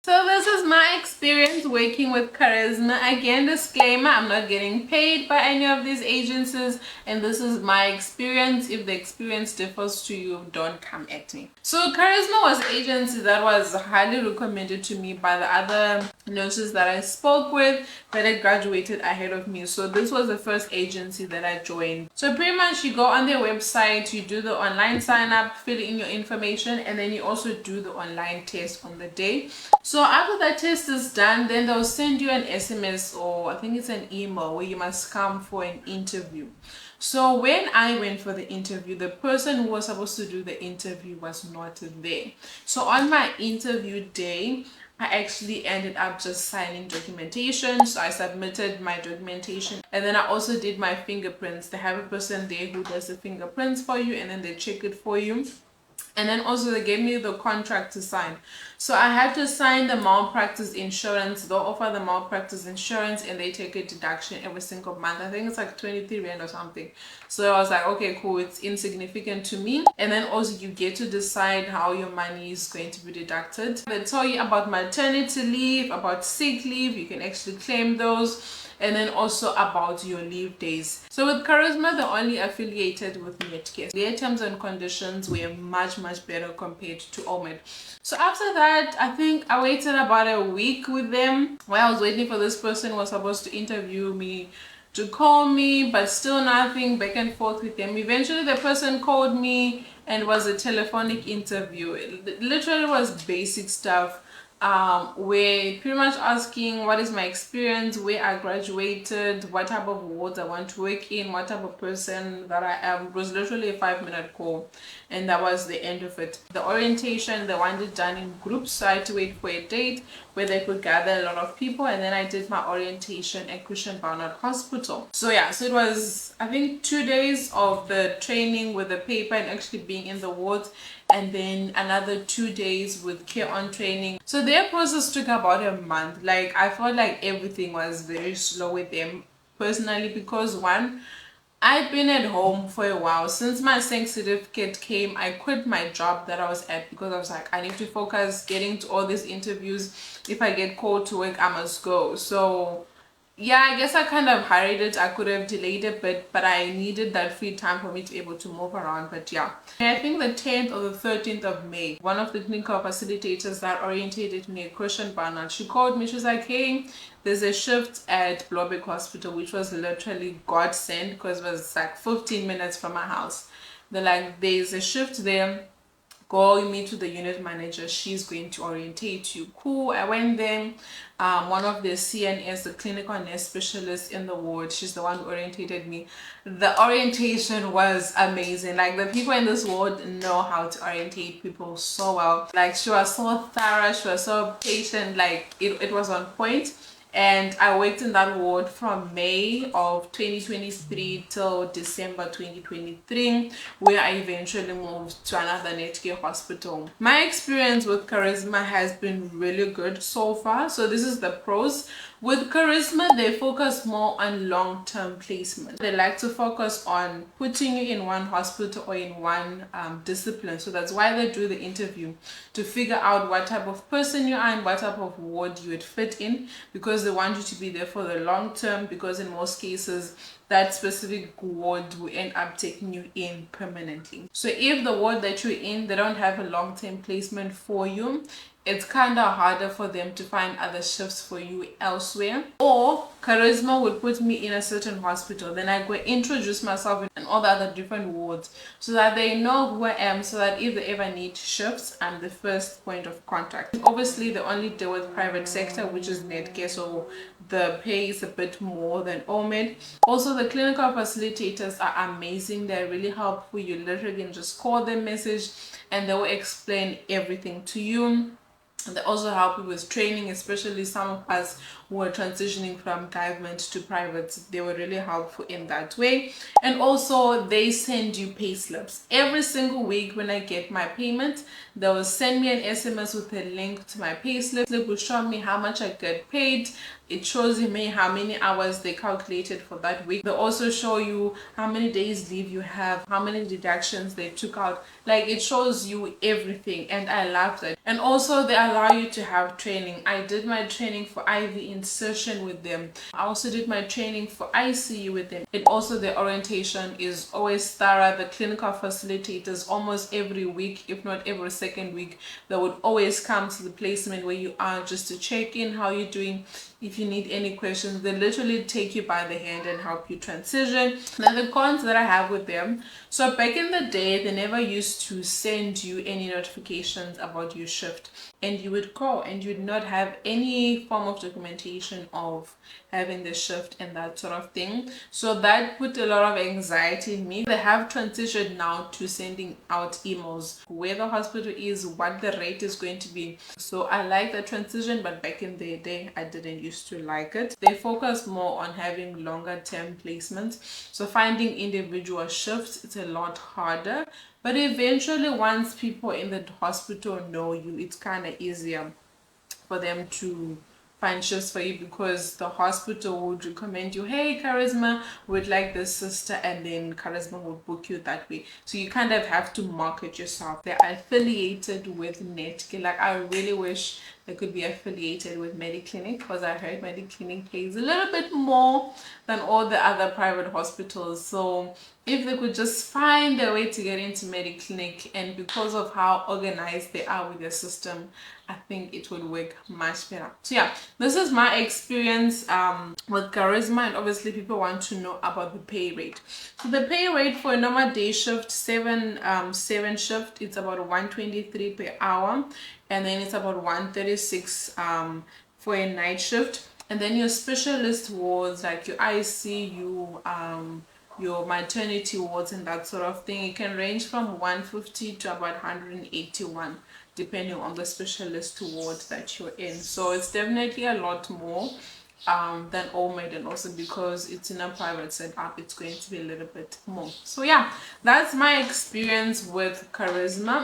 So this is my experience working with Charisma. Again, disclaimer, I'm not getting paid by any of these agencies, and this is my experience. If the experience differs to you, don't come at me. So Charisma was an agency that was highly recommended to me by the other nurses that I spoke with that had graduated ahead of me. So this was the first agency that I joined. So pretty much you go on their website, you do the online sign up, fill in your information, and then you also do the online test on the day. So after that test is done, then they'll send you an SMS, or I think it's an email, where you must come for an interview. So when I went for the interview, the person who was supposed to do the interview was not there. So on my interview day, I actually ended up just signing documentation. So I submitted my documentation, and then I also did my fingerprints. They have a person there who does the fingerprints for you, and then they check it for you. And then also they gave me the contract to sign. So I had to sign the malpractice insurance. They'll offer the malpractice insurance, and they take a deduction every single month. I think it's like 23 Rand or something. So I was like, okay, cool, it's insignificant to me. And then also you get to decide how your money is going to be deducted. They tell you about maternity leave, about sick leave. You can actually claim those, and then also about your leave days. So with Charisma, they're only affiliated with Netcare. Their terms and conditions were much better compared to Omed. So after that, I think I waited about a week with them while I was waiting for this person who was supposed to interview me to call me, but still nothing, back and forth with them. Eventually the person called me, and it was a telephonic interview. It literally was basic stuff, where pretty much asking what is my experience, where I graduated, what type of wards I want to work in, what type of person that I am. It was literally a 5-minute call, and that was the end of it. The orientation, they wanted done in groups, so I had to wait for a date where they could gather a lot of people, and then I did my orientation at Christian Barnard Hospital. So yeah, so it was, I think, 2 days of the training with the paper and actually being in the wards, and then another 2 days with care on training. So their process took about a month. Like, I felt like everything was very slow with them personally, because one, I've been at home for a while. Since my SENC certificate came, I quit my job that I was at, because I was like, I need to focus getting to all these interviews. If I get called to work, I must go. So yeah, I guess I kind of hurried it. I could have delayed a bit, but I needed that free time for me to be able to move around. But yeah, and I think the 10th or the 13th of May, one of the clinical facilitators that orientated me at Christian Barnard, she called me. She was like, hey, there's a shift at Blobek Hospital, which was literally godsend, because it was like 15 minutes from my house. They're like, there's a shift there, go meet with the unit manager, she's going to orientate you. Cool. I went there. One of the CNS, the clinical nurse specialist in the ward, she's the one who orientated me. The orientation was amazing. Like, the people in this ward know how to orientate people so well. Like, she was so thorough, she was so patient. Like, it was on point. And I worked in that ward from May of 2023 till December 2023, where I eventually moved to another Netcare hospital. My experience with Charisma has been really good so far. So this is the pros. With Charisma, they focus more on long-term placement. They like to focus on putting you in one hospital or in one discipline. So that's why they do the interview, to figure out what type of person you are and what type of ward you would fit in, because they want you to be there for the long term, because in most cases that specific ward will end up taking you in permanently. So if the ward that you're in, they don't have a long-term placement for you, it's kind of harder for them to find other shifts for you elsewhere. Or Charisma would put me in a certain hospital, then I go introduce myself in all the other different wards, so that they know who I am, so that if they ever need shifts, I'm the first point of contact. Obviously they only deal with private sector, which is Netcare, so the pay is a bit more than OMED. Also, the clinical facilitators are amazing. They're really helpful. You literally can just call them, message, and they will explain everything to you. They also help you with training, especially some of us who are transitioning from government to private. They were really helpful in that way. And also they send you pay slips every single week. When I get my payment, they will send me an SMS with a link to my pay slip. It will show me how much I get paid. It shows me how many hours they calculated for that week. They also show you how many days leave you have, how many deductions they took out. Like, it shows you everything, and I love that. And also they allow allow you to have training. I did my training for IV insertion with them. I also did my training for ICU with them. And also the orientation is always thorough. The clinical facilitators almost every week, if not every second week, they would always come to the placement where you are just to check in how you're doing. If you need any questions, they literally take you by the hand and help you transition. Now the cons that I have with them, so back in the day they never used to send you any notifications about your shift, and you would go and you would not have any form of documentation of having the shift and that sort of thing. So that put a lot of anxiety in me. They have transitioned now to sending out emails where the hospital is, what the rate is going to be. So I like the transition, but back in the day I didn't used to like it. They focus more on having longer term placements, so finding individual shifts, it's a lot harder. But eventually, once people in the hospital know you, it's kind of easier for them to find shifts for you, because the hospital would recommend you, hey Charisma, would like this sister, and then Charisma would book you that way. So you kind of have to market yourself. They're affiliated with Netcare. Like, I really wish they could be affiliated with Mediclinic, because I heard Mediclinic pays a little bit more than all the other private hospitals. So if they could just find a way to get into Mediclinic, and because of how organized they are with their system, I think it would work much better. So yeah, this is my experience with Charisma, and obviously people want to know about the pay rate. So the pay rate for a normal day shift, 7 shift, it's about 123 per hour, and then it's about 136 for a night shift. And then your specialist wards, like your ICU, your maternity wards and that sort of thing, it can range from 150 to about 181, depending on the specialist ward that you're in. So it's definitely a lot more than OMED, and also because it's in a private setup, it's going to be a little bit more. So yeah, that's my experience with Charisma.